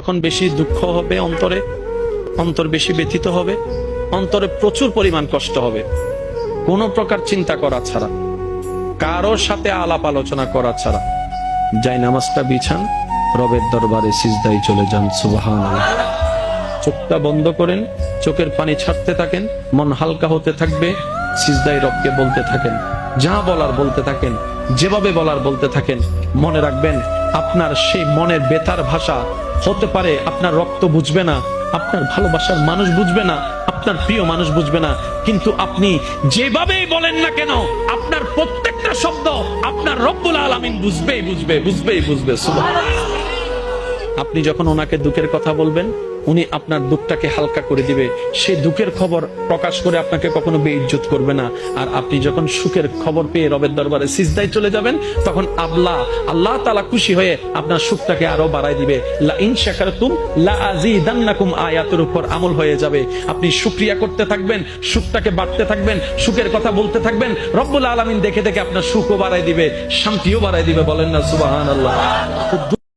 তখন বেশি দুঃখ হবে, অন্তর বেশি ব্যথিত হবে, অন্তরে প্রচুর পরিমাণ কষ্ট হবে, কোনো প্রকার চিন্তা করা ছাড়া, কারোর সাথে আলাপ আলোচনা করা ছাড়া যাই নামাজটা বিছান, রবের দরবারে সিজদায় চলে যান। সুবহানাল্লাহ। চোখটা বন্ধ করেন, চোখের পানি ছাড়তে থাকেন, মন হালকা হতে থাকবে, সিজদায় রবকে বলতে থাকেন, যা বলার বলতে থাকেন, যেভাবে বলার বলতে থাকেন। মনে রাখবেন, আপনার সেই মনের বেতার ভাষা হতে পারে আপনার রক্ত বুঝবে না, আপনার ভালোবাসার মানুষ বুঝবে না, আপনার প্রিয় মানুষ বুঝবে না, কিন্তু আপনি যেভাবেই বলেন না কেন, আপনার প্রত্যেকটা শব্দ আপনার রব্বুল আলামিন বুঝবে। সুবহানাল্লাহ। আপনি যখন ওনাকে দুঃখের কথা বলবেন, উনি আপনার দুঃখটাকে হালকা করে দিবে, সেই দুঃখের খবর প্রকাশ করে আপনাকে কখনো বেইজ্জত করবে না। আর আপনি যখন সুখের খবর পেয়ে রবের দরবারে সিজদায় চলে যাবেন, তখন আল্লাহ তাআলা খুশি হয়ে আপনার সুখটাকে আরো বাড়ায় দিবে। লা ইন শাকারতুম লা আযীদান্নাকুম আয়াতের উপর আমল হয়ে যাবে। আপনি শুকরিয়া করতে থাকবেন, সুখটাকে বাড়তে থাকবেন, সুখের কথা বলতে থাকবেন, রব্বুল আলামিন দেখে দেখে আপনার সুখও বাড়ায় দিবে, শান্তিও বাড়ায় দিবে। বলেন না সুবহানাল্লাহ।